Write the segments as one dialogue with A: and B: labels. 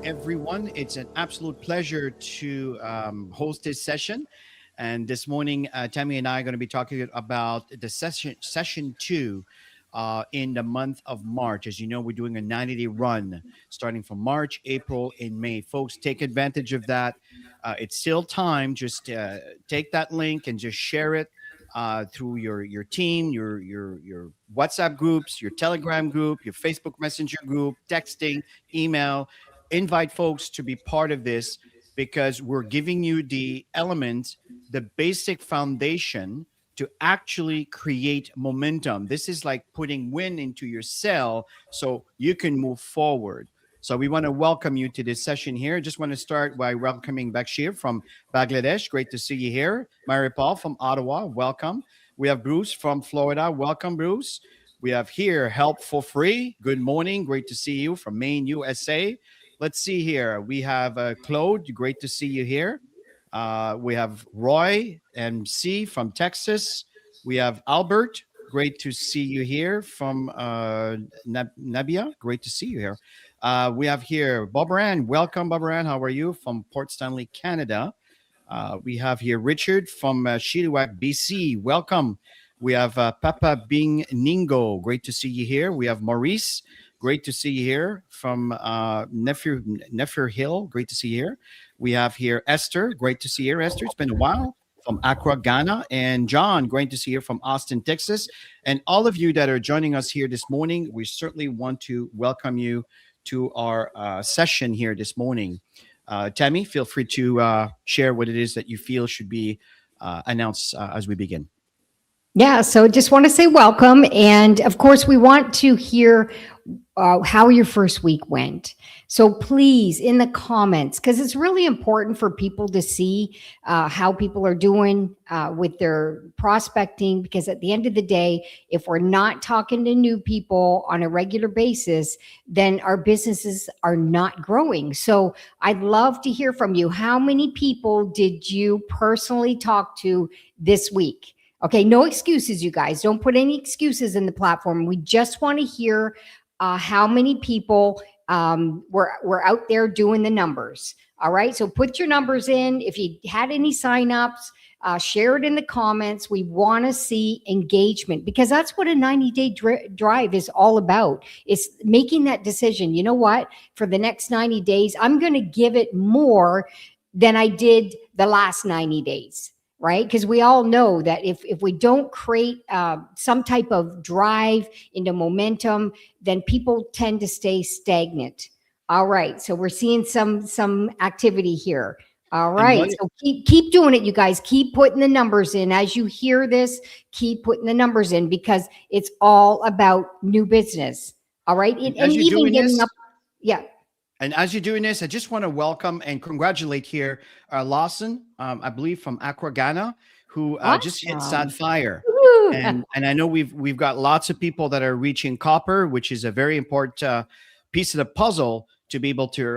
A: Everyone. It's an absolute pleasure to host this session. And this morning, Tammy and I are going to be talking about the session two in the month of March. As you know, we're doing a 90-day run starting from March, April, and May. Folks, take advantage of that. It's still time. Just take that link and just share it through your team, your WhatsApp groups, your Telegram group, your Facebook Messenger group, texting, email. Invite folks to be part of this because we're giving you the elements, the basic foundation to actually create momentum. This is like putting wind into your sail so you can move forward. So we want to welcome you to this session here. Just want to start by welcoming Bakshir from Bangladesh. Great to see you here. Mary-Paul from Ottawa, welcome. We have Bruce from Florida. Welcome, Bruce. We have here Help for Free. Good morning. Great to see you from Maine, USA. Let's see here. We have Claude. Great to see you here. We have Roy MC from Texas. We have Albert. Great to see you here from Nabia. Great to see you here. We have here Bobaran. Welcome, Bobaran. How are you? From Port Stanley, Canada. We have here Richard from Chilliwack, BC. Welcome. We have Papa Bing Ningo. Great to see you here. We have Maurice. Great to see you here from Nefer Hill. Great to see you here. We have here Esther. Great to see you here, Esther. It's been a while. From Accra, Ghana. And John, great to see you from Austin, Texas. And all of you that are joining us here this morning, we certainly want to welcome you to our session here this morning. Tammy, feel free to share what it is that you feel should be announced as we begin.
B: Yeah, so just want to say welcome. And of course, we want to hear how your first week went. So please, in the comments, because it's really important for people to see how people are doing with their prospecting, because at the end of the day, if we're not talking to new people on a regular basis, then our businesses are not growing. So I'd love to hear from you. How many people did you personally talk to this week? Okay, no excuses, you guys. Don't put any excuses in the platform. We just want to hear how many people were out there doing the numbers. All right, so put your numbers in. If you had any signups, Share it in the comments. We want to see engagement because that's what a 90-day drive is all about. It's making that decision. You know what? For the next 90 days, I'm going to give it more than I did the last 90 days, right? Because we all know that if we don't create some type of drive into momentum, then people tend to stay stagnant. All right, so we're seeing some activity here. All
A: And
B: right,
A: what
B: so keep doing it, you guys. Keep putting the numbers in as you hear this. Keep putting the numbers in because it's all about new business. All right,
A: and
B: and
A: as you're
B: even
A: doing
B: getting
A: this,
B: up. Yeah.
A: And as you're doing this, I just want to welcome and congratulate here Lawson, I believe from Accra, Ghana, who just hit
B: Awesome.
A: Sapphire.
B: Woo.
A: And I know we've got lots of people that are reaching copper, which is a very important piece of the puzzle to be able to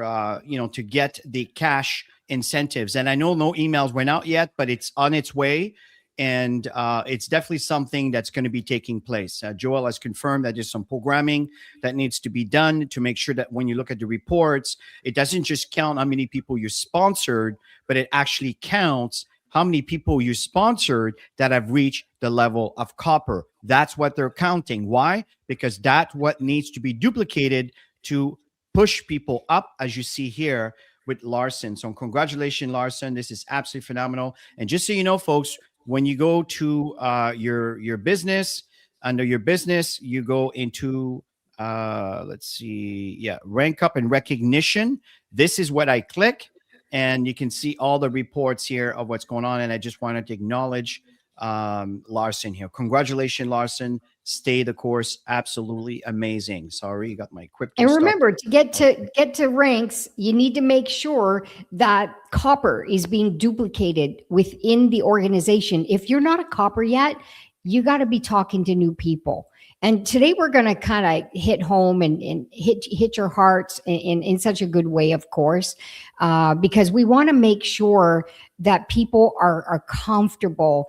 A: to get the cash incentives. And I know no emails went out yet, but it's on its way. And it's definitely something that's going to be taking place. Joel has confirmed that there's some programming that needs to be done to make sure that when you look at the reports, it doesn't just count how many people you sponsored, but it actually counts how many people you sponsored that have reached the level of copper. That's what they're counting. Why? Because that's what needs to be duplicated to push people up, as you see here with Larson. So congratulations, Larson. This is absolutely phenomenal. And just so you know, folks, when you go to your business, under your business, you go into let's see, yeah, rank up and recognition. This is what I click, and you can see all the reports here of what's going on. And I just wanted to acknowledge Larson here. Congratulations, Larson. Stay the course. Absolutely amazing. Sorry, you got my crypto
B: And
A: stuff.
B: remember, to get
A: Okay.
B: to ranks, you need to make sure that copper is being duplicated within the organization. If you're not a copper yet, you got to be talking to new people. And today we're going to kind of hit home and hit your hearts in such a good way, of course, because we want to make sure that people are comfortable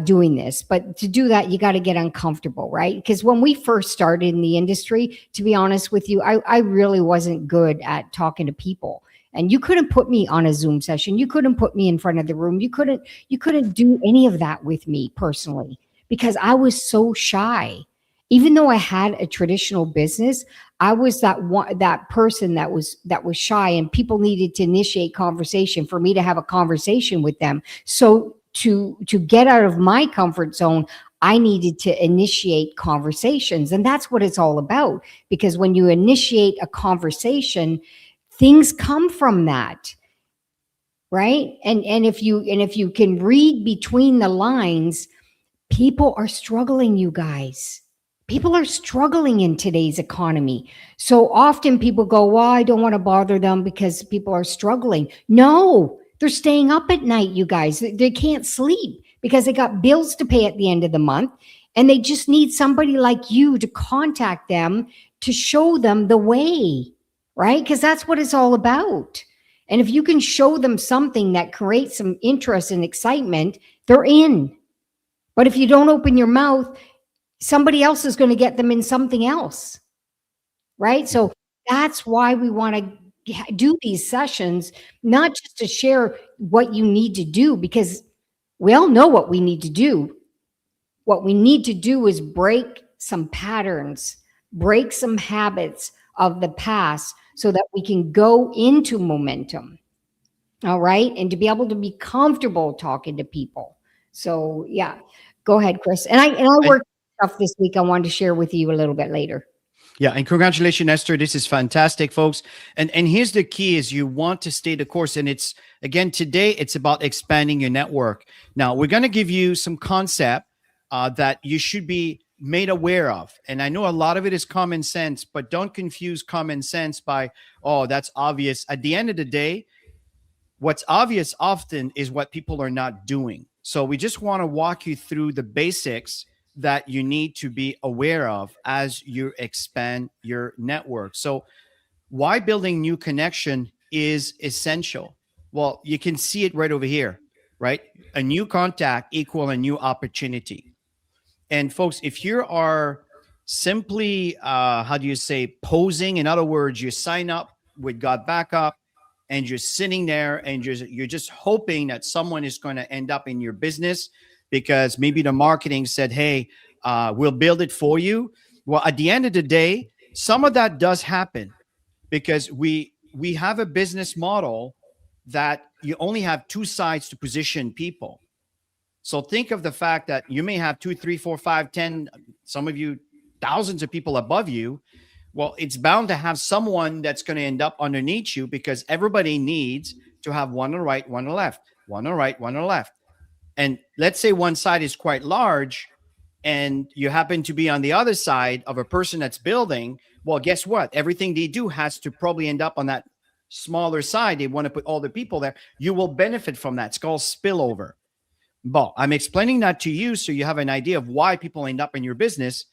B: doing this. But to do that, you got to get uncomfortable, right? Because when we first started in the industry, to be honest with you, I really wasn't good at talking to people. And you couldn't put me on a Zoom session. You couldn't put me in front of the room. You couldn't do any of that with me personally because I was so shy. Even though I had a traditional business, I was that person that was shy, and people needed to initiate conversation for me to have a conversation with them. So to get out of my comfort zone, I needed to initiate conversations, and that's what it's all about. Because when you initiate a conversation, things come from that, right? And if you can read between the lines, people are struggling, you guys. People are struggling in today's economy. So often people go, well, I don't want to bother them because people are struggling. No, they're staying up at night, you guys. They can't sleep because they got bills to pay at the end of the month. And they just need somebody like you to contact them to show them the way, right? Because that's what it's all about. And if you can show them something that creates some interest and excitement, they're in. But if you don't open your mouth, somebody else is going to get them in something else, right? So that's why we want to do these sessions, not just to share what you need to do, because we all know what we need to do. What we need to do is break some patterns, break some habits of the past so that we can go into momentum. All right. And to be able to be comfortable talking to people. So yeah, go ahead, Chris. And I
A: And
B: worked stuff this week I wanted to share with you a little bit later.
A: yeah, and congratulations, Esther. This is fantastic, folks. And here's the key: is you want to stay the course. And it's again today, it's about expanding your network. Now we're going to give you some concept that you should be made aware of. And I know a lot of it is common sense, but don't confuse common sense by, oh, that's obvious. At the end of the day, what's obvious often is what people are not doing. So we just want to walk you through the basics that you need to be aware of as you expand your network. So why building new connection is essential. Well, you can see it right over here, right? A new contact equal a new opportunity. And folks, if you are simply how do you say posing, in other words, you sign up with God Backup, and you're sitting there and you're just hoping that someone is going to end up in your business because maybe the marketing said, hey, we'll build it for you. Well, at the end of the day, some of that does happen because we have a business model that you only have two sides to position people. So think of the fact that you may have two, three, four, five, 10, some of you, thousands of people above you. Well, it's bound to have someone that's going to end up underneath you because everybody needs to have one on the right, one on the left, one on the right, one on the left. And let's say one side is quite large and you happen to be on the other side of a person that's building. Well, guess what? Everything they do has to probably end up on that smaller side. They want to put all the people there. You will benefit from that. It's called spillover. But I'm explaining that to you so you have an idea of why people end up in your business.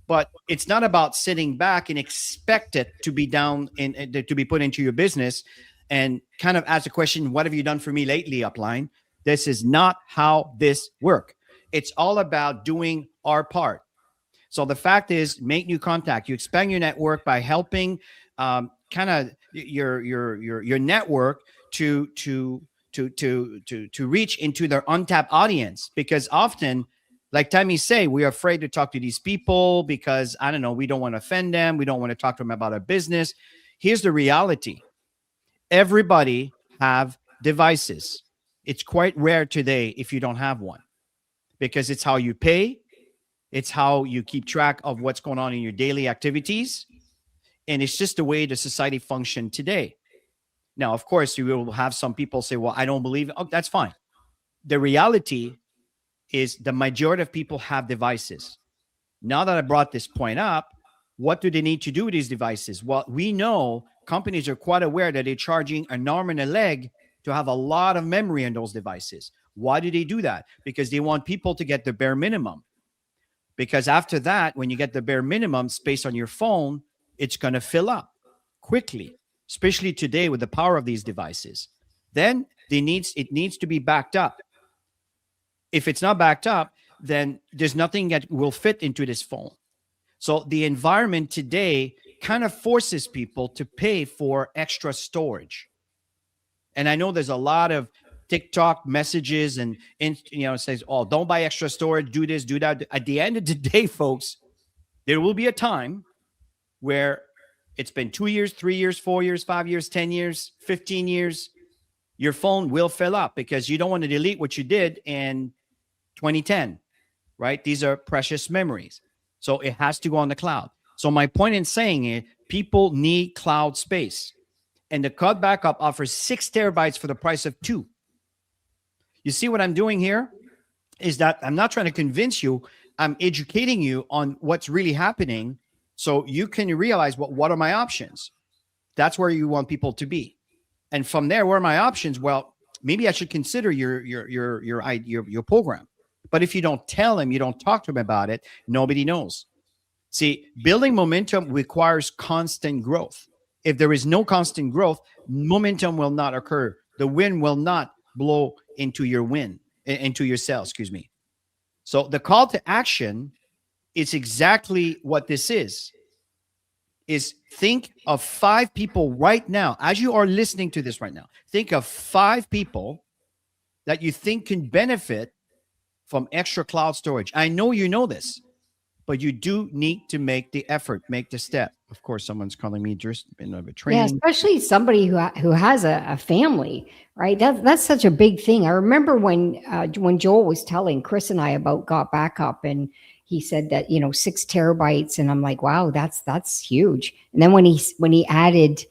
A: But it's not about sitting back and expect it to be down in to be put into your business and kind of ask the question, what have you done for me lately, upline? This is not how this works. It's all about doing our part. So the fact is, make new contact. You expand your network by helping kind of your network to reach into their untapped audience, because often, like Tammy say, we're afraid to talk to these people because, I don't know, we don't want to offend them. We don't want to talk to them about our business. Here's the reality. Everybody have devices. It's quite rare today if you don't have one, because it's how you pay. It's how you keep track of what's going on in your daily activities. And it's just the way the society functions today. Now, of course, you will have some people say, well, I don't believe it. Oh, that's fine. The reality is the majority of people have devices. Now that I brought this point up, what do they need to do with these devices? Well, we know companies are quite aware that they're charging an arm and a leg to have a lot of memory on those devices. Why do they do that? Because they want people to get the bare minimum. Because after that, when you get the bare minimum space on your phone, it's going to fill up quickly, especially today with the power of these devices. Then it needs to be backed up. If it's not backed up, then there's nothing that will fit into this phone. So the environment today kind of forces people to pay for extra storage. And I know there's a lot of TikTok messages and it says, oh, don't buy extra storage, do this, do that. At the end of the day, folks, there will be a time where it's been 2 years, 3 years, 4 years, 5 years, 10 years, 15 years. Your phone will fill up because you don't want to delete what you did in 2010, right? These are precious memories. So it has to go on the cloud. So my point in saying it, people need cloud space. And the cloud backup offers 6 terabytes for the price of 2. You see what I'm doing here is that I'm not trying to convince you. I'm educating you on what's really happening so you can realize what are my options. That's where you want people to be. And from there, what are my options? Well, maybe I should consider your program. But if you don't tell them, you don't talk to them about it, nobody knows. See, building momentum requires constant growth. If there is no constant growth, momentum will not occur. The wind will not blow into your sail, excuse me. So the call to action is exactly what this is think of 5 people right now, as you are listening to this right now. Think of 5 people that you think can benefit from extra cloud storage. I know you know this, but you do need to make the effort, make the step. Of course, someone's calling me just in a training.
B: Yeah, especially somebody who has a family, right? That's such a big thing. I remember when Joel was telling Chris and I about Got Backup, and he said that 6 terabytes, and I'm like, wow, that's huge. And then when he added,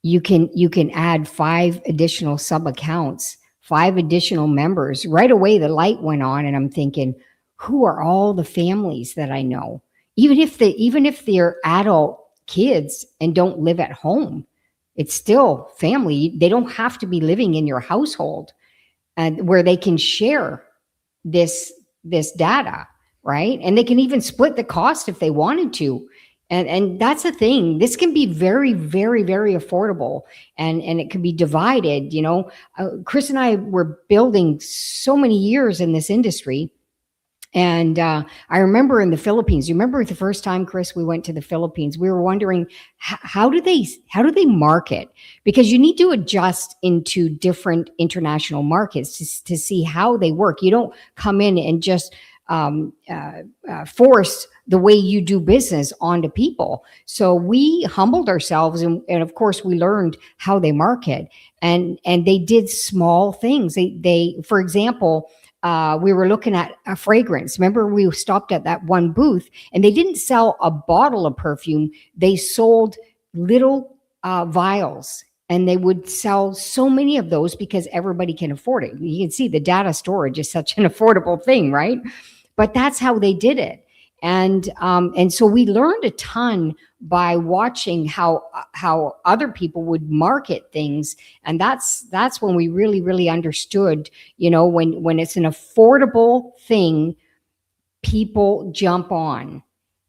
B: you can add 5 additional sub accounts, 5 additional members. Right away, the light went on, and I'm thinking, who are all the families that I know? Even if they're adult kids and don't live at home, it's still family. They don't have to be living in your household, and where they can share this data, right? And they can even split the cost if they wanted to. And that's the thing. This can be very, very, very affordable, and it can be divided. Chris and I were building so many years in this industry, And I remember in the Philippines. You remember the first time, Chris, we went to the Philippines. We were wondering how do they market, because you need to adjust into different international markets to see how they work. You don't come in and just force the way you do business onto people. So we humbled ourselves, and of course we learned how they market, and they did small things. They for example, we were looking at a fragrance. Remember, we stopped at that one booth, and they didn't sell a bottle of perfume. They sold little vials, and they would sell so many of those because everybody can afford it. You can see the data storage is such an affordable thing, right? But that's how they did it. And so we learned a ton by watching how other people would market things, and that's when we really understood, when it's an affordable thing, people jump on,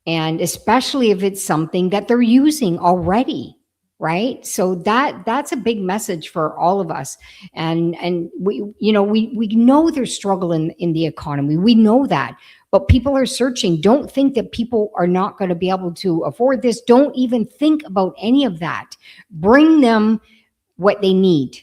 B: and especially if it's something that they're using already, right? So that's a big message for all of us. And we know there's struggle in the economy. We know that. But people are searching. Don't think that people are not going to be able to afford this. Don't even think about any of that. Bring them what they need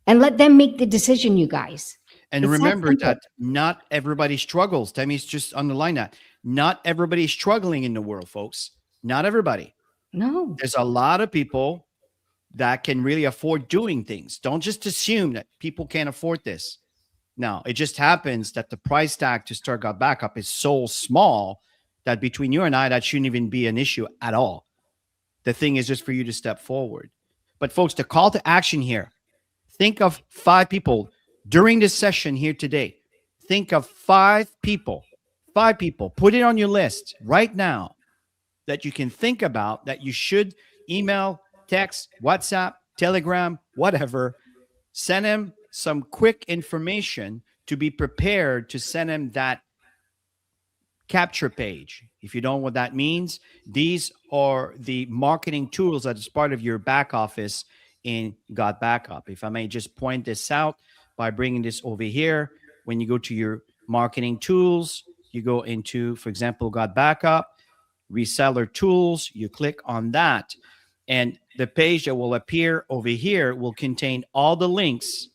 B: and let them make the decision, you guys.
A: And
B: It's that
A: remember
B: simple.
A: that not everybody struggles. Tammy's just underline that. Not everybody's struggling in the world, folks. Not everybody.
B: No.
A: There's a lot of people that can really afford doing things. Don't just assume that people can't afford this. Now, it just happens that the price tag to start got backup is so small that between you and I, that shouldn't even be an issue at all. The thing is just for you to step forward. But folks, the call to action here, think of 5 people during this session here today. Think of 5 people, 5 people, put it on your list right now that you can think about that you should email, text, WhatsApp, Telegram, whatever. Send them some quick information to be prepared to send them that capture page. If you don't know what that means, these are the marketing tools that is part of your back office in Got Backup. If I may just point this out by bringing this over here, when you go to your marketing tools, you go into, for example, Got Backup, reseller tools, you click on that. And the page that will appear over here will contain all the links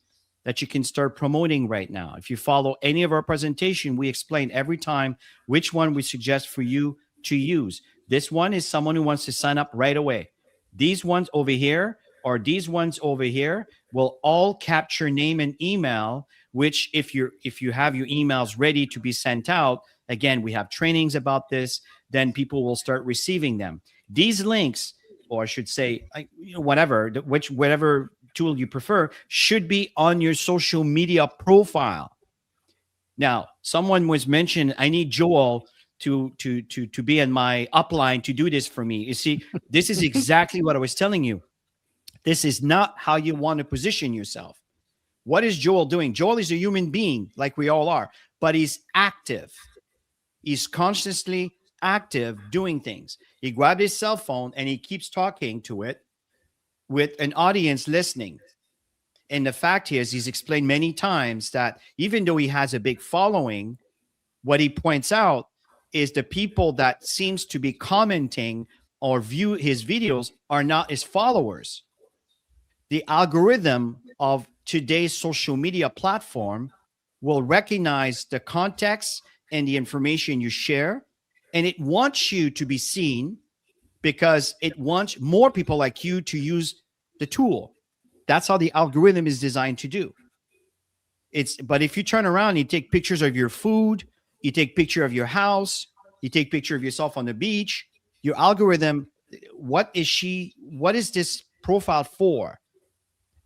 A: that you can start promoting right now. If you follow any of our presentation, we explain every time which one we suggest for you to use. This one is someone who wants to sign up right away. These ones over here or these ones over here will all capture name and email, which if you have your emails ready to be sent out, again, we have trainings about this, then people will start receiving them. These links, or I should say, whatever tool you prefer, should be on your social media profile. Now, someone was mentioned, I need Joel to be in my upline to do this for me. You see, this is exactly what I was telling you. This is not how you want to position yourself. What is Joel doing? Joel is a human being like we all are, but he's active. He's consciously active doing things. He grabbed his cell phone and he keeps talking to it with an audience listening. And the fact is, he's explained many times that even though he has a big following, what he points out is the people that seems to be commenting or view his videos are not his followers. The algorithm of today's social media platform will recognize the context and the information you share, and it wants you to be seen because it wants more people like you to use the tool. That's how the algorithm is designed to do. But if you turn around, you take pictures of your food, you take picture of your house, you take picture of yourself on the beach, your algorithm, what is this profile for?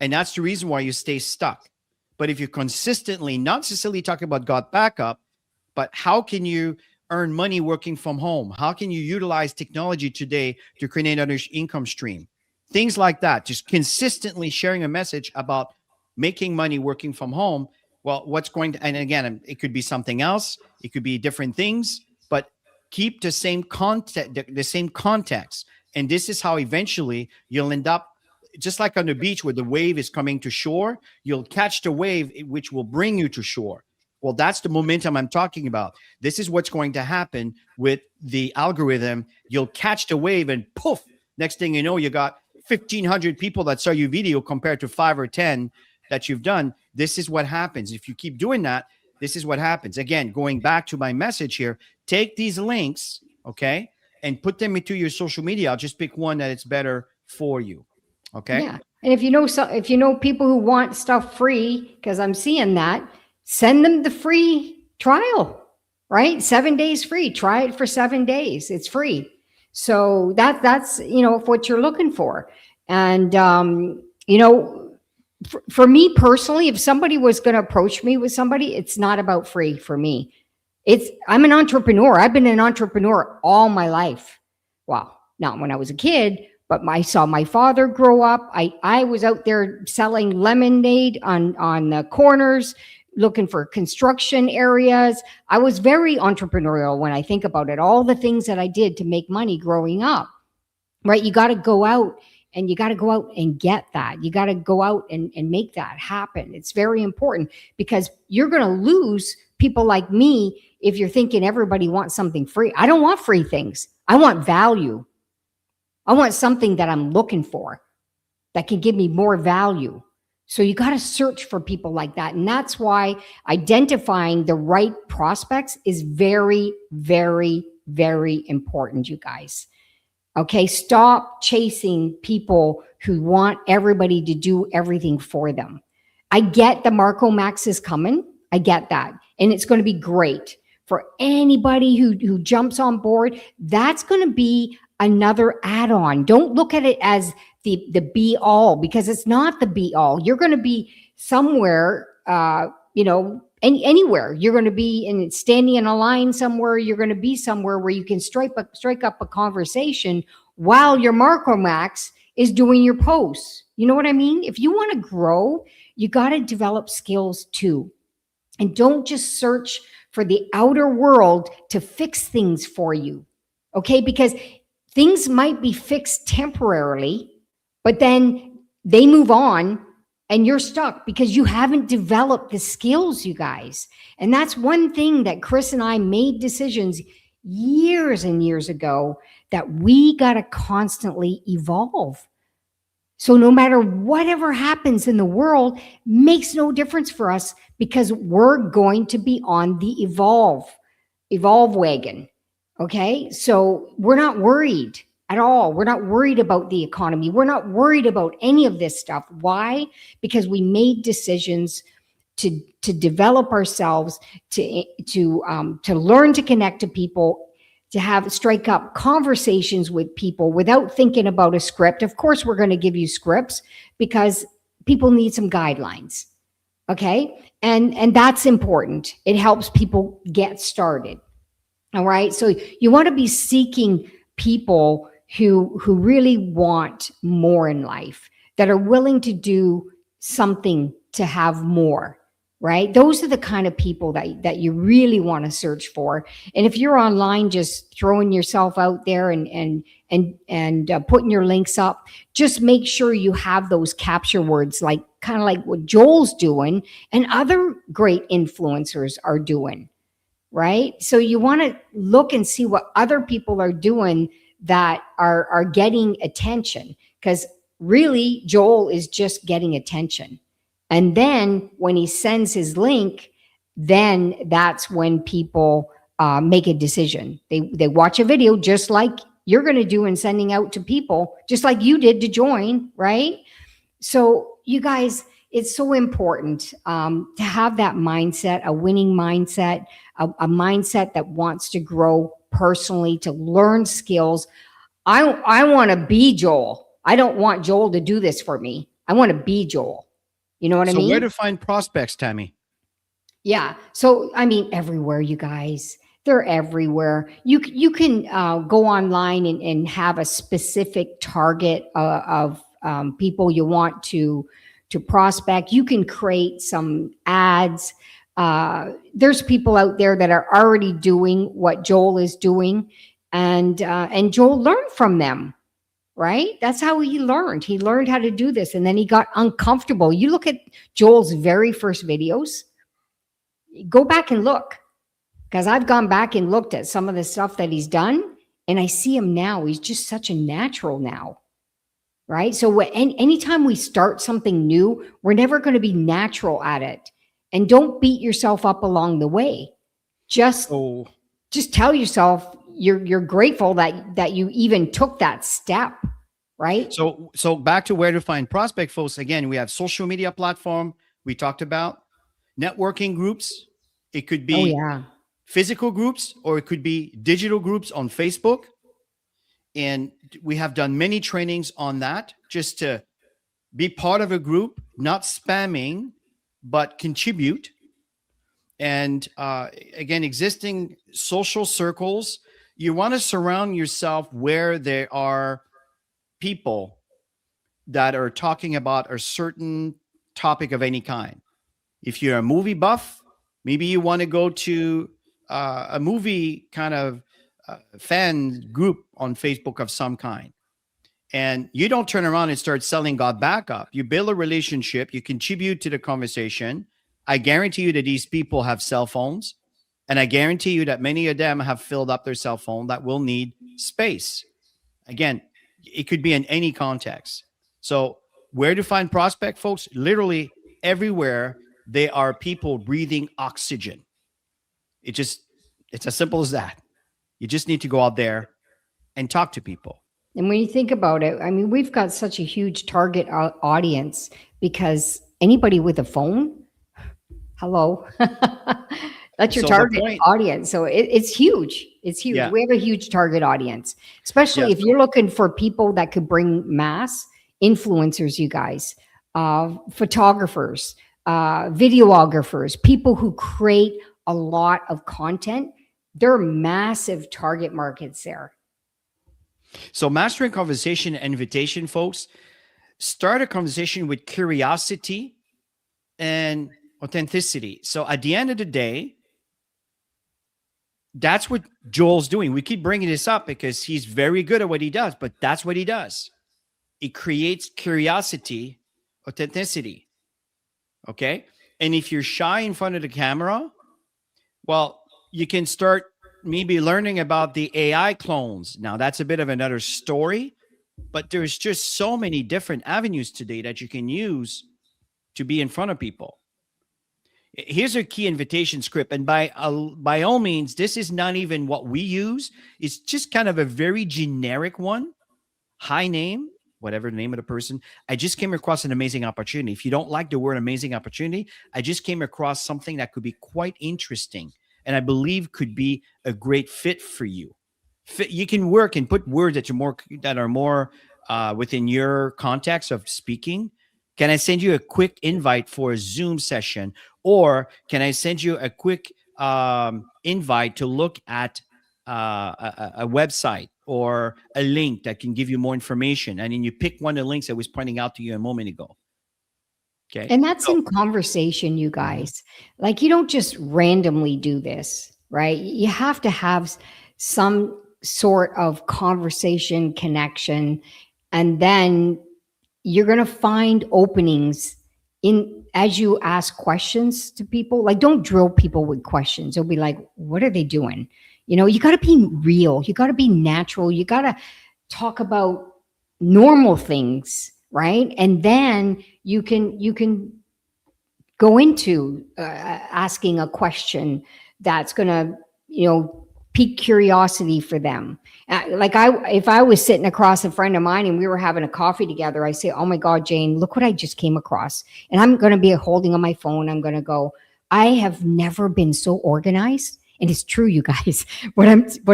A: And that's the reason why you stay stuck. But if you consistently, not necessarily talking about Got Backup, but how can you earn money working from home? How can you utilize technology today to create another income stream? Things like that, just consistently sharing a message about making money working from home. Well, and again, it could be something else. It could be different things, but keep the same context. And this is how eventually you'll end up, just like on the beach where the wave is coming to shore, you'll catch the wave, which will bring you to shore. Well, that's the momentum I'm talking about. This is what's going to happen with the algorithm. You'll catch the wave and poof, next thing you know, you got 1,500 people that saw your video compared to 5 or 10 that you've done. This is what happens. If you keep doing that, this is what happens. Again, going back to my message here, take these links, okay, and put them into your social media. I'll just pick one that it's better for you. Okay.
B: Yeah. And if you know people who want stuff free, because I'm seeing that, send them the free trial, right? 7 days free. Try it for 7 days. It's free. So that's what you're looking for. And for me personally, if somebody was going to approach me with somebody, it's not about free for me. I'm an entrepreneur. I've been an entrepreneur all my life. Well, not when I was a kid, but I saw my father grow up. I was out there selling lemonade on the corners, looking for construction areas. I was very entrepreneurial when I think about it. All the things that I did to make money growing up, right? You got to go out and get that. You got to go out and make that happen. It's very important because you're going to lose people like me if you're thinking everybody wants something free. I don't want free things. I want value. I want something that I'm looking for that can give me more value. So you got to search for people like that. And that's why identifying the right prospects is very, very, very important, you guys. Okay, stop chasing people who want everybody to do everything for them. I get the Marco Max is coming. I get that. And it's going to be great for anybody who jumps on board. That's going to be another add-on. Don't look at it as the be all, because it's not the be all. You're going to be somewhere, anywhere. You're going to be standing in a line somewhere. You're going to be somewhere where you can strike up a conversation while your Marco Max is doing your posts. You know what I mean? If you want to grow, you got to develop skills too. And don't just search for the outer world to fix things for you. Okay? Because things might be fixed temporarily, but then they move on and you're stuck because you haven't developed the skills, you guys. And that's one thing that Chris and I made decisions years and years ago, that we got to constantly evolve. So no matter whatever happens in the world, makes no difference for us because we're going to be on the evolve wagon. Okay. So we're not worried at all. We're not worried about the economy. We're not worried about any of this stuff. Why? Because we made decisions to develop ourselves, to learn to connect to people, to strike up conversations with people without thinking about a script. Of course, we're going to give you scripts because people need some guidelines. Okay. And that's important. It helps people get started. All right. So you want to be seeking people who really want more in life, that are willing to do something to have more, right? Those are the kind of people that you really want to search for. And if you're online, just throwing yourself out there and putting your links up, just make sure you have those capture words, kind of like what Joel's doing and other great influencers are doing, right? So you want to look and see what other people are doing that are getting attention, because really Joel is just getting attention. And then when he sends his link, then that's when people make a decision. They watch a video just like you're going to do in sending out to people, just like you did to join, right? So you guys, it's so important to have that mindset, a winning mindset, a mindset that wants to grow personally, to learn skills. I want to be Joel. I don't want Joel to do this for me. I want to be Joel. You know what I mean?
A: So where to find prospects, Tammy?
B: Yeah. So, I mean, everywhere, you guys. They're everywhere. You can go online and have a specific target of people you want to prospect. You can create some ads. There's people out there that are already doing what Joel is doing, and Joel learned from them. Right? That's how he learned. He learned how to do this, and then he got uncomfortable. You look at Joel's very first videos. Go back and look, because I've gone back and looked at some of the stuff that he's done, and I see him now. He's just such a natural now, right? So anytime we start something new, we're never going to be natural at it. And don't beat yourself up along the way. Just
A: So
B: just tell yourself you're grateful that you even took that step, right?
A: so back to where to find prospect, folks. Again, we have social media platform we talked about, networking groups. It could
B: Oh
A: be
B: yeah.
A: physical groups or it could be digital groups on Facebook. And we have done many trainings on that just to be part of a group, not spamming, but contribute. And again, existing social circles, you want to surround yourself where there are people that are talking about a certain topic of any kind. If you're a movie buff, maybe you want to go to a movie kind of fan group on Facebook of some kind. And you don't turn around and start selling God backup. You build a relationship, you contribute to the conversation. I guarantee you that these people have cell phones. And I guarantee you that many of them have filled up their cell phone that will need space. Again, it could be in any context. So, where to find prospect, folks? Literally everywhere there are people breathing oxygen. It's as simple as that. You just need to go out there and talk to people.
B: And when you think about it, I mean, we've got such a huge target audience because anybody with a phone, hello, that's your
A: So the
B: target
A: point,
B: audience. So it's huge. It's huge.
A: yeah,
B: We have a huge target audience, especially
A: yeah.
B: if you're looking for people that could bring mass influencers, you guys, photographers, videographers, people who create a lot of content. There are massive target markets there.
A: So mastering conversation and invitation, folks. Start a conversation with curiosity and authenticity. So at the end of the day, that's what Joel's doing. We keep bringing this up because he's very good at what he does, but that's what he does. It creates curiosity, authenticity. Okay. And if you're shy in front of the camera, well, you can start maybe learning about the AI clones. Now, that's a bit of another story, but there's just so many different avenues today that you can use to be in front of people. Here's a key invitation script. And by all means, this is not even what we use. It's just kind of a very generic one. Hi name, whatever the name of the person. I just came across an amazing opportunity. If you don't like the word amazing opportunity, I just came across something that could be quite interesting and I believe could be a great fit for you. You can work and put words that are more within your context of speaking. Can I send you a quick invite for a Zoom session, or can I send you a quick invite to look at a website or a link that can give you more information? And then you pick one of the links I was pointing out to you a moment ago. Okay.
B: And that's
A: So,
B: in conversation, you
A: mhm.
B: guys. Like, you don't just randomly do this, right? You have to have some sort of conversation connection. And then you're going to find openings in as you ask questions to people. Like, don't drill people with questions. They'll be like, what are they doing? You got to be real. You got to be natural. You got to talk about normal things, right? And then you can go into asking a question that's going to pique curiosity for them. Like, if I was sitting across a friend of mine and we were having a coffee together, I say, oh my God, Jane, look what I just came across. And I'm going to be holding on my phone. I'm going to go, I have never been so organized. And it's true, you guys. What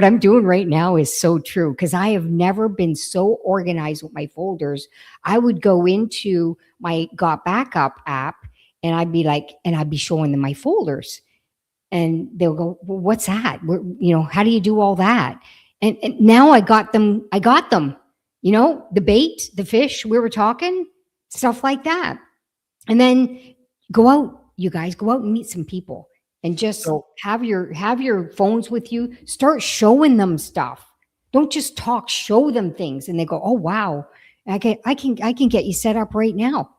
B: I'm doing right now is so true, because I have never been so organized with my folders. I would go into my Got Backup app and I'd be showing them my folders. And they'll go, well, what's that? How do you do all that? And now I got them. The bait, the fish, we were talking, stuff like that. And then go out, you guys, go out and meet some people and just
A: So
B: have your phones with you. Start showing them stuff. Don't just talk, show them things. And they go, oh wow, I can get you set up right now.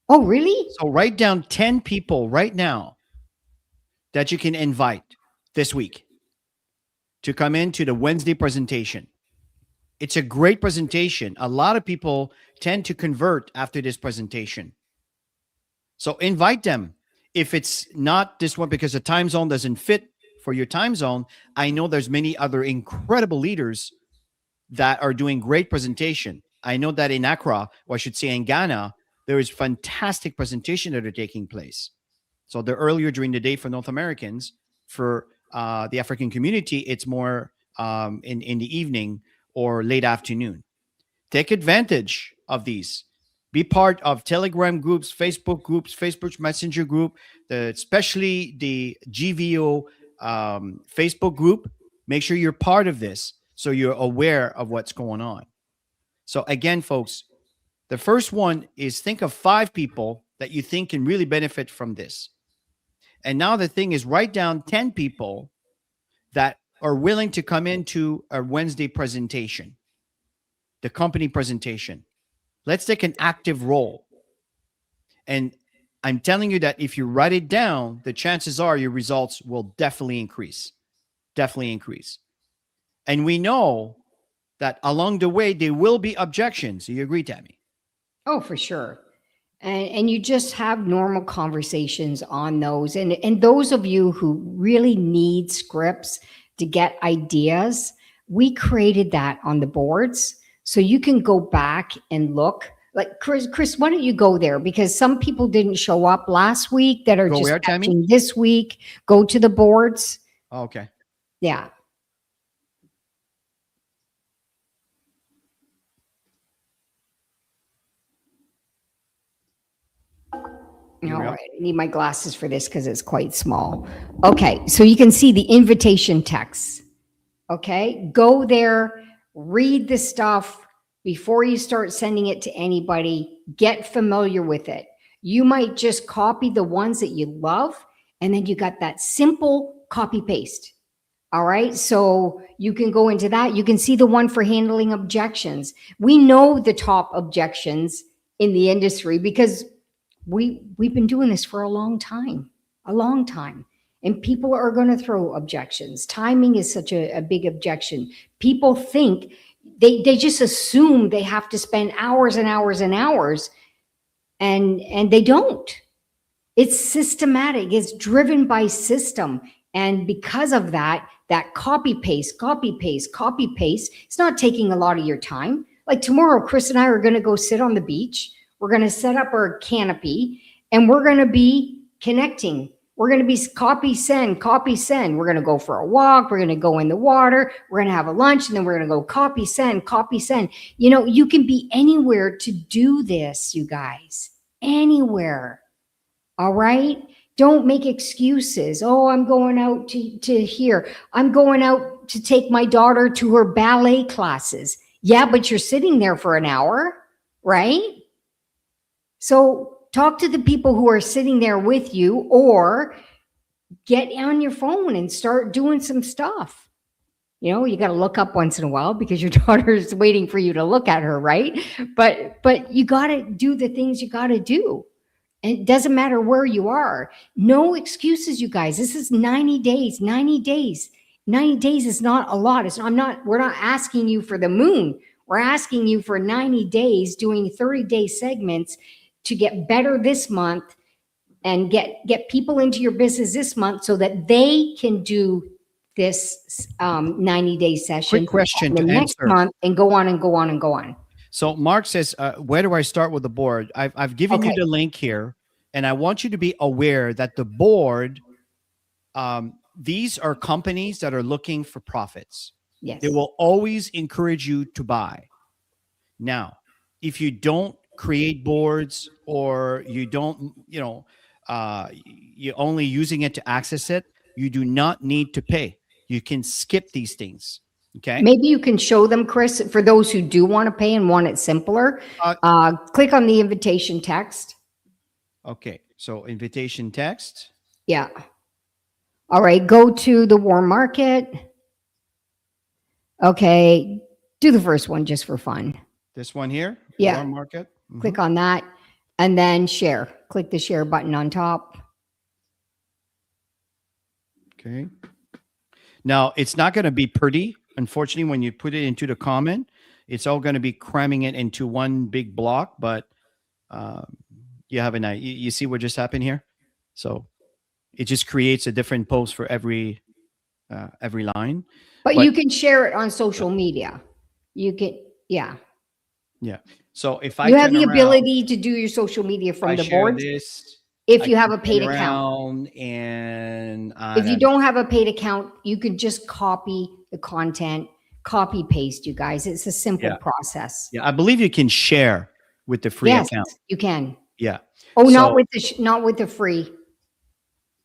B: Oh, really?
A: write down 10 people right now that you can invite this week to come into the Wednesday presentation. It's a great presentation. A lot of people tend to convert after this presentation. So invite them. If it's not this one because the time zone doesn't fit for your time zone, I know there's many other incredible leaders that are doing great presentation. I know that in Accra, or I should say in Ghana, there is fantastic presentation that are taking place. So they're earlier during the day for North Americans. For the African community, it's more in the evening or late afternoon. Take advantage of these. Be part of Telegram groups, Facebook Messenger group, especially the GVO Facebook group. Make sure you're part of this so you're aware of what's going on. So again, folks, the first one is think of 5 people that you think can really benefit from this. And now the thing is write down 10 people that are willing to come into a Wednesday presentation, the company presentation. Let's take an active role. And I'm telling you that if you write it down, the chances are your results will definitely increase. Definitely increase. And we know that along the way, there will be objections. Do you agree, Tammy?
B: Oh, for sure. And you just have normal conversations on those. And those of you who really need scripts to get ideas, we created that on the boards. So you can go back and look. Like Chris, why don't you go there? Because some people didn't show up last week that are
A: Go
B: just
A: where, Tammy?
B: catching this week. Go to the boards.
A: Oh, okay.
B: Yeah.
A: Here
B: All
A: we are.
B: right, I need my glasses for this because it's quite small. Okay, so you can see the invitation text. Okay, go there, read the stuff before you start sending it to anybody. Get familiar with it. You might just copy the ones that you love, and then you got that simple copy paste. All right, so you can go into that. You can see the one for handling objections. We know the top objections in the industry because we've been doing this for a long time, and people are going to throw objections. Timing is such a big objection. People think they just assume they have to spend hours and hours and hours, and they don't. It's systematic. It's driven by system, and because of that, that copy paste, it's not taking a lot of your time. Like tomorrow, Chris and I are going to go sit on the beach. We're going to set up our canopy and we're going to be connecting. We're going to be copy, send. We're going to go for a walk. We're going to go in the water. We're going to have a lunch and then we're going to go copy, send. You know, you can be anywhere to do this, you guys. Anywhere. All right? Don't make excuses. Oh, I'm going out to here. I'm going out to take my daughter to her ballet classes. Yeah, but you're sitting there for an hour, right? So talk to the people who are sitting there with you, or get on your phone and start doing some stuff. You know, you got to look up once in a while because your daughter is waiting for you to look at her, right? But you got to do the things you got to do. And it doesn't matter where you are. No excuses, you guys. This is 90 days. 90 days. 90 days is not a lot. We're not asking you for the moon. We're asking you for 90 days doing 30-day segments to get better this month and get people into your business this month so that they can do this 90-day session.
A: Quick question
B: the
A: to
B: next
A: answer.
B: month and go on and go on and go on.
A: So Mark says, where do I start with the board? I've given you the link here, and I want you to be aware that the board, these are companies that are looking for profits.
B: Yes.
A: They will always encourage you to buy. Now, if you don't create boards or you don't, you're only using it to access it, you do not need to pay. You can skip these things. Okay.
B: Maybe you can show them, Chris, for those who do want to pay and want it simpler. Click on the invitation text.
A: Okay. So invitation text.
B: Yeah. All right. Go to the warm market. Okay. Do the first one just for fun.
A: This one here.
B: Yeah.
A: Warm market. Mm-hmm.
B: Click on that and then share. Click the share button on top.
A: Okay. Now, it's not going to be pretty. Unfortunately, when you put it into the comment, it's all going to be cramming it into one big block. But um, you have an idea. You see what just happened here? So it just creates a different post for every line.
B: But
A: But
B: you can share it on social media. You can, yeah.
A: yeah. So if I
B: You have
A: turn
B: the
A: around,
B: ability to do your social media
A: if I
B: from the
A: share
B: board
A: this,
B: if
A: I
B: you have
A: can
B: a
A: turn
B: paid account.
A: around and
B: If you don't have a paid account, you can just copy the content, copy paste, you guys. It's a simple
A: yeah,
B: process.
A: yeah. I believe you can share with the free
B: Yes,
A: account.
B: you can.
A: Yeah.
B: Oh, not
A: So
B: with the not with the free,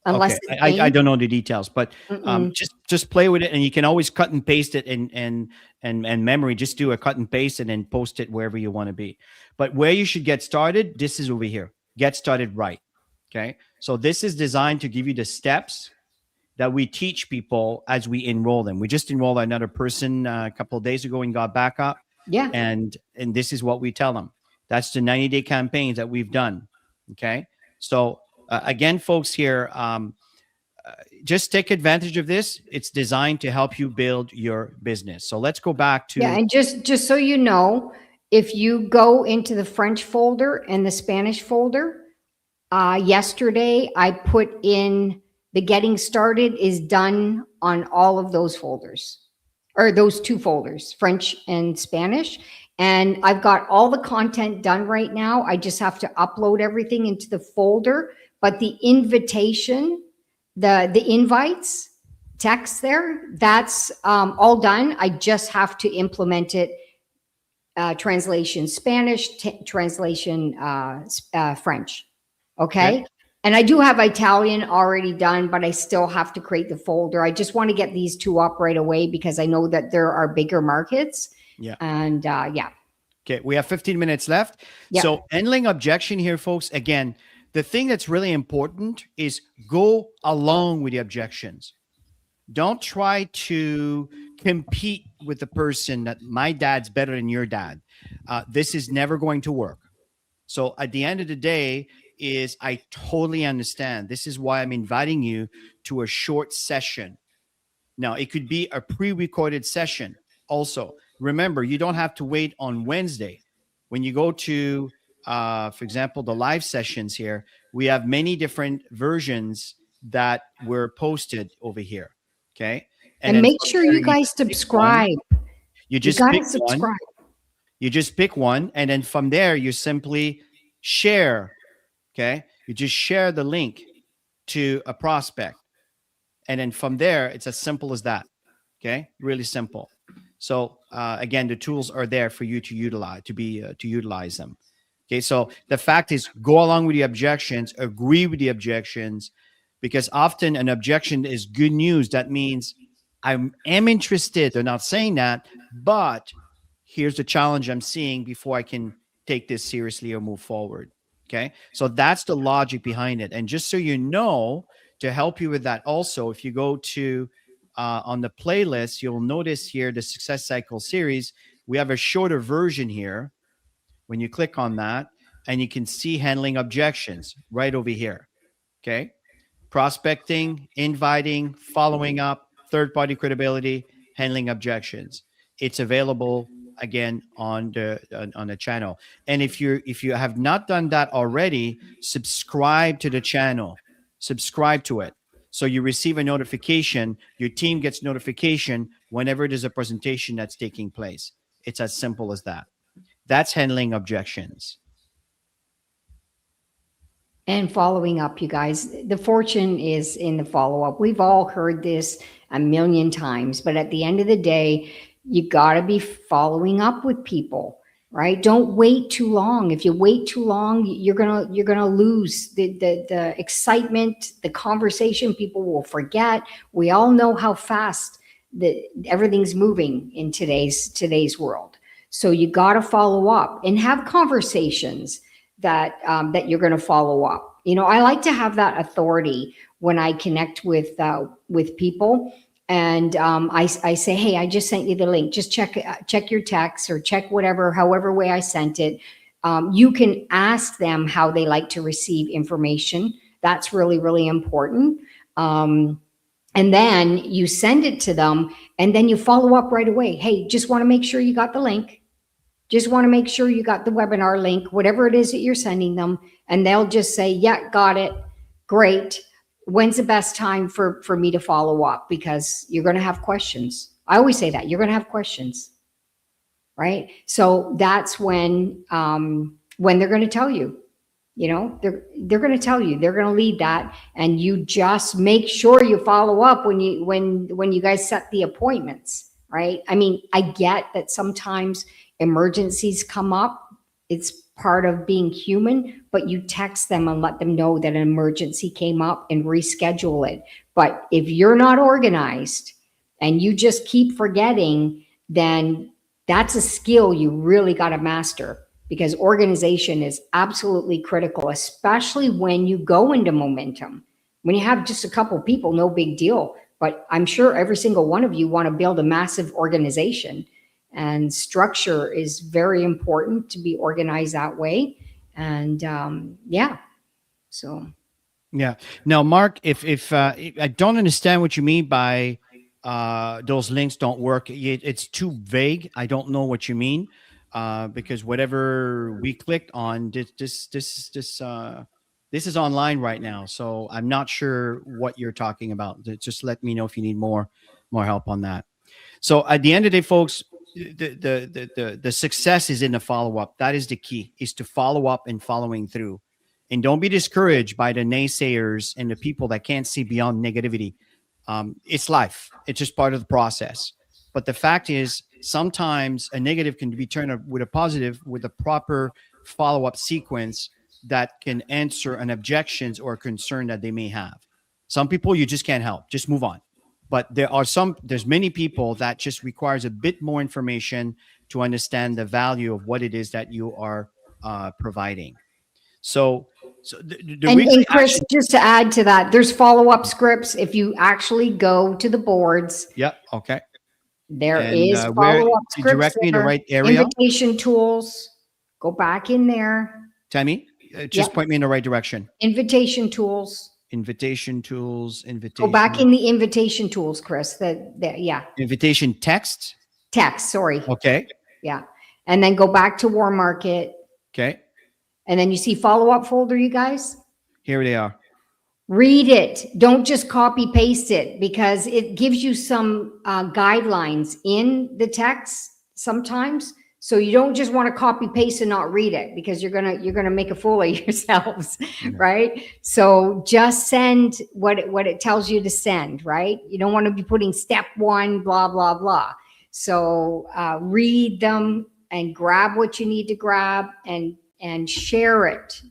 B: unless
A: okay,
B: it's
A: I
B: paid.
A: don't know the details, but
B: Mm-mm.
A: just play with it, and you can always cut and paste it and memory. Just do a cut and paste, and then post it wherever you want to be. But where you should get started, this is over here. Get started right. Okay, so this is designed to give you the steps that we teach people as we enroll them. We just enrolled another person a couple of days ago and got back up,
B: Yeah.
A: and this is what we tell them. That's the 90-day campaigns that we've done. Okay, so again, folks, here. Just take advantage of this. It's designed to help you build your business. So let's go back
B: Yeah,
A: to
B: and just so you know, if you go into the French folder and the Spanish folder, yesterday I put in the getting started is done on all of those folders, or those two folders, French and Spanish. And I've got all the content done right now. I just have to upload everything into the folder. But the invitation, the invites, text there, that's all done. I just have to implement it. Translation Spanish, translation French.
A: okay.
B: Okay. And I do have Italian already done, but I still have to create the folder. I just want to get these two up right away because I know that there are bigger markets.
A: Yeah.
B: And yeah.
A: Okay. We have 15 minutes left.
B: Yeah.
A: So handling objection here, folks. Again, the thing that's really important is go along with the objections. Don't try to compete with the person that my dad's better than your dad. This is never going to work. So at the end of the day, is I totally understand. This is why I'm inviting you to a short session. Now, it could be a pre-recorded session. Also, remember, you don't have to wait on Wednesday. When you go to, for example, the live sessions here, we have many different versions that were posted over here. Okay. And
B: And
A: then
B: make
A: from
B: sure
A: there,
B: you
A: you
B: guys
A: just pick one.
B: subscribe.
A: You
B: You
A: just
B: got to
A: pick one.
B: subscribe.
A: You just pick one. And then from there, you simply share. Okay. You just share the link to a prospect. And then from there, it's as simple as that. Okay. Really simple. So again, the tools are there for you to utilize, to utilize them. Okay. So the fact is, go along with the objections, agree with the objections, because often an objection is good news. That means I am interested. They're not saying that, but here's the challenge I'm seeing before I can take this seriously or move forward. Okay. So that's the logic behind it. And just so you know, to help you with that, also, if you go to on the playlist, you'll notice here the Success Cycle series. We have a shorter version here. When you click on that, and you can see handling objections right over here. Okay. Prospecting, inviting, following up, third party credibility, handling objections. It's available again on the channel. And if you have not done that already, subscribe to the channel. Subscribe to it. So you receive a notification, your team gets notification whenever there's a presentation that's taking place. It's as simple as that. That's handling objections.
B: And following up, you guys, the fortune is in the follow up. We've all heard this a million times, but at the end of the day, you got to be following up with people, right? Don't wait too long. If you wait too long, you're gonna lose the excitement, the conversation. People will forget. We all know how fast everything's moving in today's world. So you got to follow up and have conversations that you're going to follow up. You know, I like to have that authority when I connect with people, and I say, hey, I just sent you the link. Just check your text or check however way I sent it. You can ask them how they like to receive information. That's really, really important. and then you send it to them, and then you follow up right away. Hey, just want to make sure you got the link. Just want to make sure you got the webinar link, whatever it is that you're sending them. And they'll just say, yeah, got it. Great. When's the best time for me to follow up? Because you're going to have questions. I always say that you're going to have questions, right? So that's when they're going to tell you, they're going to tell you, they're going to lead that. And you just make sure you follow up when you guys set the appointments, right? I mean, I get that sometimes emergencies come up. It's part of being human, but you text them and let them know that an emergency came up and reschedule it. But if you're not organized and you just keep forgetting, then that's a skill you really got to master, because organization is absolutely critical, especially when you go into momentum. When you have just a couple people, no big deal. But I'm sure every single one of you want to build a massive organization. And structure is very important to be organized that way. And so.
A: Yeah. Now, Mark, if I don't understand what you mean by those links don't work, it's too vague. I don't know what you mean, because whatever we clicked on, this is online right now, so I'm not sure what you're talking about. Just let me know if you need more help on that. So at the end of the day, folks, the success is in the follow up. That is the key, is to follow up and following through. And don't be discouraged by the naysayers and the people that can't see beyond negativity. It's life. It's just part of the process. But the fact is, sometimes a negative can be turned with a positive with a proper follow up sequence that can answer an objections or concern that they may have. Some people you just can't help. Just move on. But there's many people that just requires a bit more information to understand the value of what it is that you are providing. So
B: and Chris, just to add to that, there's follow-up scripts. If you actually go to the boards,
A: yeah, okay,
B: there is follow-up scripts.
A: Direct me in the right area.
B: Invitation tools. Go back in there.
A: Tammy, just point me in the right direction.
B: Invitation tools.
A: Invitation tools. Invitation.
B: Go back in the invitation tools, Chris. Yeah.
A: Invitation text.
B: Text. Sorry.
A: Okay.
B: Yeah, and then go back to War Market.
A: Okay.
B: And then you see follow-up folder, you guys?
A: Here they are.
B: Read it. Don't just copy paste it, because it gives you some guidelines in the text sometimes. So you don't just want to copy paste and not read it, because you're gonna make a fool of yourselves, right? So just send what it tells you to send, right? You don't want to be putting step 1, blah, blah, blah. So read them and grab what you need to grab and share it.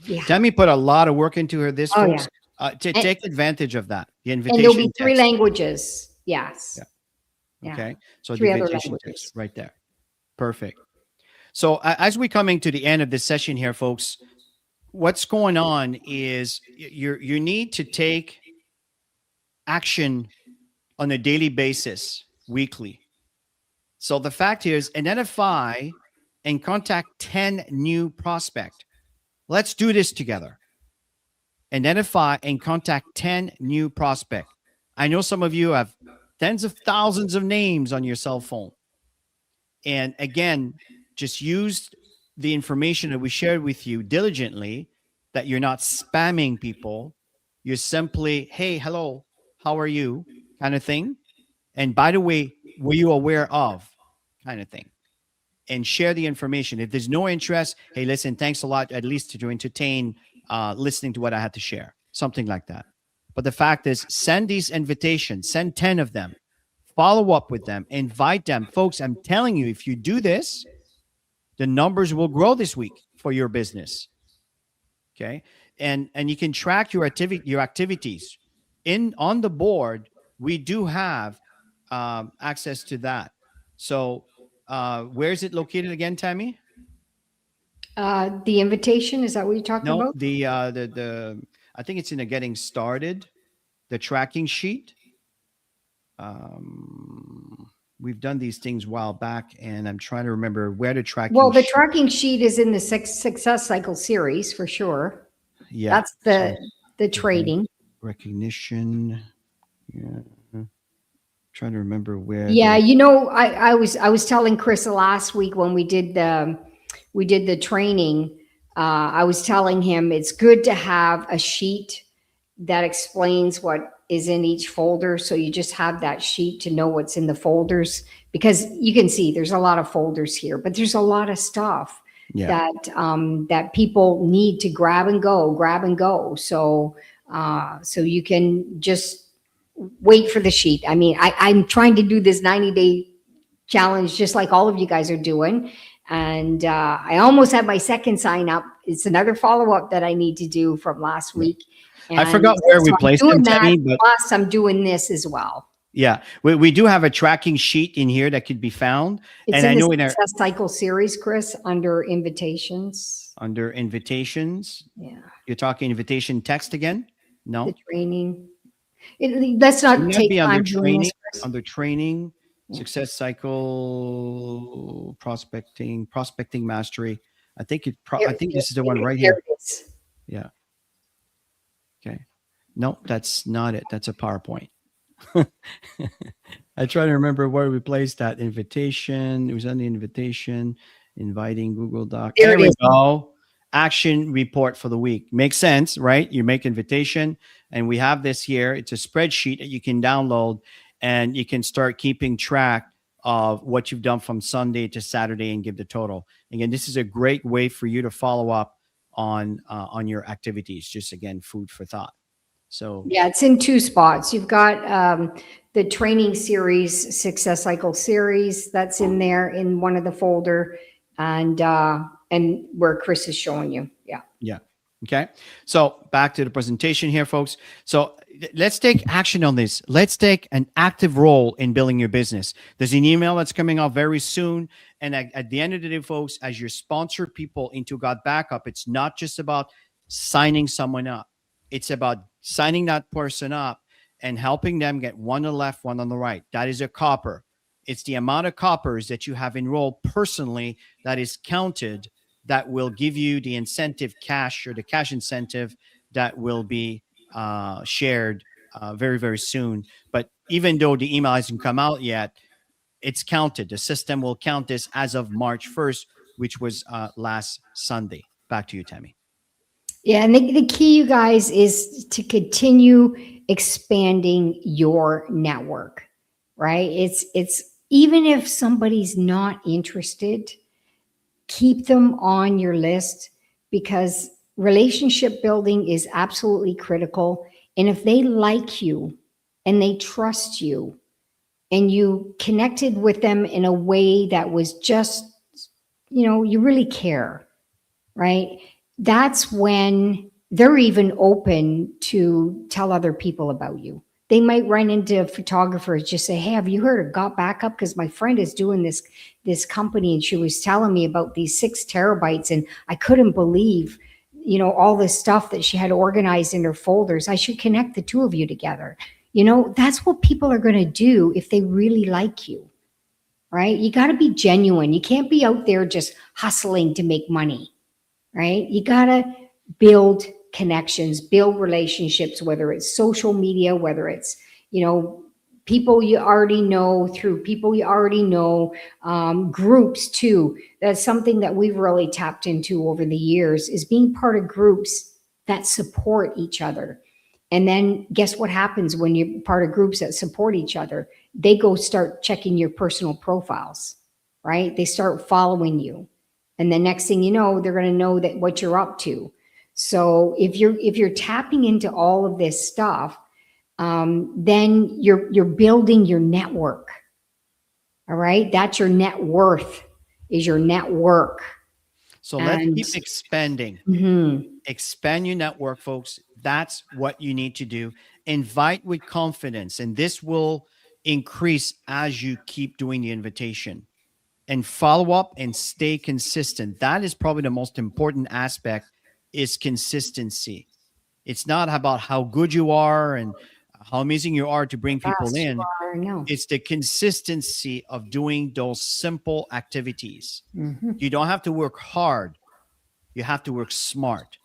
B: Yeah.
A: Tammy put a lot of work into this, folks.
B: Yeah.
A: To take advantage of that. The invitation.
B: And there'll be 3 languages. Yes.
A: Yeah. Okay. So
B: 3
A: the
B: other
A: invitation
B: languages.
A: text right there. Perfect. So as we're coming to the end of this session here, folks, what's going on is you need to take action on a daily basis, weekly. So the fact is, identify and contact 10 new prospects. Let's do this together. Identify and contact 10 new prospects. I know some of you have tens of thousands of names on your cell phone. And again, just use the information that we shared with you diligently, that you're not spamming people. You're simply, hey, hello, how are you? Kind of thing. And by the way, were you aware of? Kind of thing. And share the information. If there's no interest, hey, listen, thanks a lot, at least to entertain listening to what I had to share. Something like that. But the fact is, send these invitations, send 10 of them, follow up with them, invite them. Folks, I'm telling you, if you do this, the numbers will grow this week for your business. Okay. And you can track your activities on the board. We do have access to that. So where is it located again, Tammy?
B: The invitation, is that what you're talking about?
A: No, the I think it's in the getting started, the tracking sheet. We've done these things a while back, and I'm trying to remember where the tracking.
B: Well, the tracking sheet is in the success cycle series for sure.
A: Yeah,
B: that's the trading.
A: recognition. Yeah. Trying to remember where
B: Yeah,
A: the
B: I was telling Chris last week when we did the training. I was telling him it's good to have a sheet that explains what is in each folder. So you just have that sheet to know what's in the folders, because you can see there's a lot of folders here, but there's a lot of stuff
A: yeah.
B: that people need to grab and go. So you can just wait for the sheet. I mean, I'm trying to do this 90-day challenge just like all of you guys are doing. And I almost have my second sign up. It's another follow up that I need to do from last
A: Yeah.
B: week.
A: I
B: And
A: forgot where we
B: so I'm
A: placed them,
B: doing that.
A: Tammy, but
B: Plus, I'm doing this as well.
A: yeah, we do have a tracking sheet in here that could be found.
B: It's
A: And I
B: in the
A: know in our
B: success cycle series, Chris, under invitations.
A: under invitations,
B: Yeah,
A: you're talking invitation text again?
B: the
A: No?
B: training. Let's not
A: Wouldn't that
B: take
A: be under
B: time doing this,
A: training?
B: Chris.
A: Under training,
B: Yeah.
A: success cycle, prospecting mastery. I think this is the one right
B: There
A: here.
B: it is.
A: Yeah. Okay. No, that's not it. That's a PowerPoint. I try to remember where we placed that invitation. It was on the invitation, inviting Google Doc.
B: There
A: There
B: it
A: we
B: is.
A: go. Action report for the week. Makes sense, right? You make invitation, and we have this here. It's a spreadsheet that you can download, and you can start keeping track of what you've done from Sunday to Saturday and give the total. Again, this is a great way for you to follow up on your activities. Just again, food for thought. So
B: Yeah, it's in two spots. You've got the training series, success cycle series, that's in there in one of the folder, and where Chris is showing you. Yeah.
A: yeah. Okay. So back to the presentation here, folks. So let's take action on this. Let's take an active role in building your business. There's an email that's coming out very soon. And at the end of the day, folks, as you sponsor people into God Backup, it's not just about signing someone up. It's about signing that person up and helping them get one on the left, one on the right. That is a copper. It's the amount of coppers that you have enrolled personally that is counted, that will give you the incentive cash, or the cash incentive that will be shared very, very soon. But even though the email hasn't come out yet, it's counted. The system will count this as of March 1st, which was last Sunday. Back to you, Tammy.
B: Yeah, and the key, you guys, is to continue expanding your network, right? It's even if somebody's not interested, keep them on your list, because relationship building is absolutely critical. And if they like you and they trust you and you connected with them in a way that was just, you really care, right? That's when they're even open to tell other people about you. They might run into photographers, just say, "Hey, have you heard of Got Backup? Because my friend is doing this company, and she was telling me about these 6 terabytes, and I couldn't believe, all this stuff that she had organized in her folders. I should connect the two of you together." That's what people are going to do if they really like you, right? You got to be genuine. You can't be out there just hustling to make money, right? You got to build connections, build relationships, whether it's social media, whether it's, people you already know, through people you already know, groups too. That's something that we've really tapped into over the years, is being part of groups that support each other. And then guess what happens when you're part of groups that support each other? They go start checking your personal profiles, right? They start following you. And the next thing you know, they're going to know that what you're up to. So if you're tapping into all of this stuff, then you're building your network. All right, that's your net worth, is your network.
A: So let's
B: And
A: keep expanding.
B: mhm,
A: Expand your network, folks. That's what you need to do. Invite with confidence, and this will increase as you keep doing the invitation. And follow up and stay consistent. That is probably the most important aspect, is consistency. It's not about how good you are and how amazing you are to bring people
B: fast you
A: in.
B: are, no.
A: It's the consistency of doing those simple activities.
B: Mhm.
A: You don't have to work hard. You have to work smart.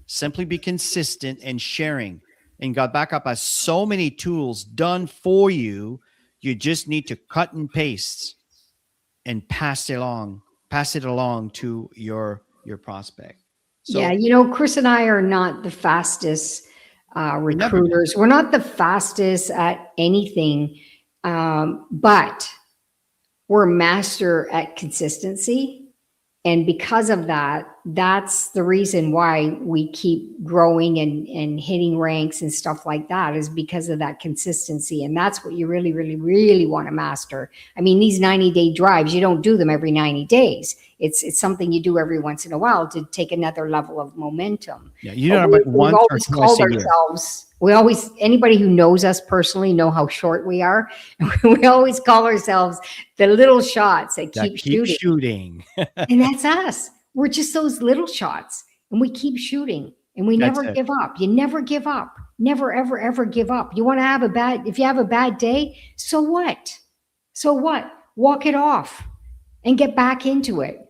A: Simply be consistent and sharing. And God Backup has so many tools done for you. You just need to cut and paste and pass it along to your prospect.
B: Yeah,
A: So
B: Chris and I are not the fastest
A: we never been.
B: recruiters. We're not the fastest at anything, but we're a master at consistency. And because of that, that's the reason why we keep growing and hitting ranks and stuff like that, is because of that consistency. And that's what you really, really, really want to master. I mean, these 90-day drives, you don't do them every 90 days. It's something you do every once in a while to take another level of momentum.
A: Yeah, you
B: But
A: know about
B: we've
A: once or
B: always
A: twice
B: called
A: a year.
B: ourselves, anybody who knows us personally know how short we are. We always call ourselves the little shots that
A: That
B: keep
A: keep
B: shooting.
A: shooting.
B: And that's us. We're just those little shots, and we keep shooting, and we
A: That's
B: never
A: it.
B: give up. You never give up. Never, ever, ever give up. You want to have if you have a bad day, so what? So what? Walk it off and get back into it.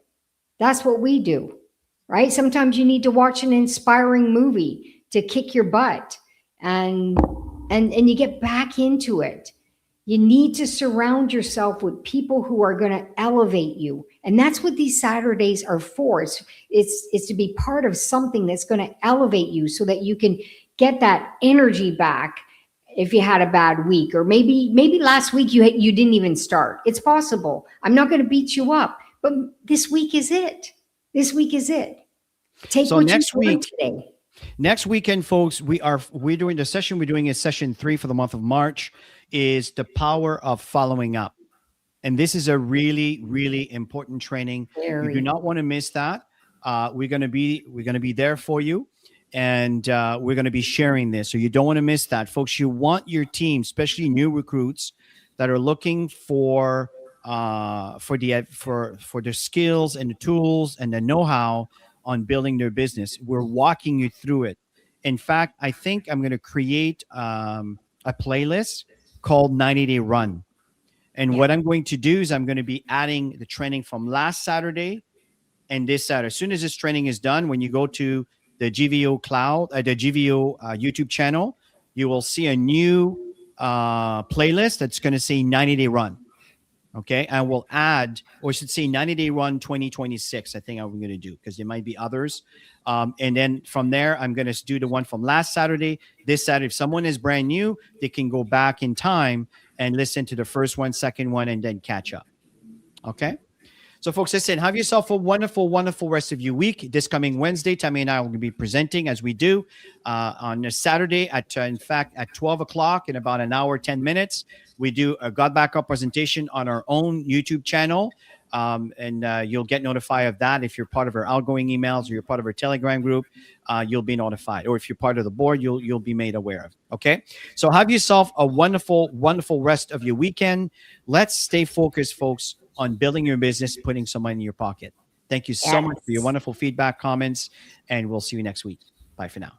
B: That's what we do, right? Sometimes you need to watch an inspiring movie to kick your butt, and and you get back into it. You need to surround yourself with people who are going to elevate you. And that's what these Saturdays are for. It's to be part of something that's going to elevate you so that you can get that energy back if you had a bad week, or maybe last week you didn't even start. It's possible. I'm not going to beat you up, but this week is it. This week is it. Take
A: So
B: what you
A: next
B: learned
A: week,
B: today.
A: next weekend, folks, we're doing the session. We're doing is session 3 for the month of March. Is the power of following up, and this is a really, really important training. You do
B: Very.
A: not want to miss that. We're gonna be there for you, and we're gonna be sharing this. So you don't want to miss that, folks. You want your team, especially new recruits that are looking for the skills and the tools and the know-how on building their business. We're walking you through it. In fact, I think I'm going to create a playlist called 90 Day Run. And
B: Yeah.
A: what I'm going to do is I'm going to be adding the training from last Saturday and this Saturday. As soon as this training is done, when you go to the GVO YouTube channel, you will see a new playlist that's going to say 90 Day Run. Okay. And we'll add, or I should say 90 Day Run 2026. I think I'm going to do, because there might be others. And then from there, I'm going to do the one from last Saturday, this Saturday. If someone is brand new, they can go back in time and listen to the first one, second one, and then catch up. Okay. So, folks, listen, have yourself a wonderful, wonderful rest of your week. This coming Wednesday, Tammy and I will be presenting, as we do, on a Saturday in fact, at 12 o'clock, in about an hour, 10 minutes. We do a God Backup presentation on our own YouTube channel. And you'll get notified of that. If you're part of our outgoing emails or you're part of our Telegram group, you'll be notified. Or if you're part of the board, you'll be made aware of. Okay. So have yourself a wonderful, wonderful rest of your weekend. Let's stay focused, folks, on building your business, putting some money in your pocket. Thank you so much for your
B: Yes.
A: wonderful feedback, comments, and we'll see you next week. Bye for now.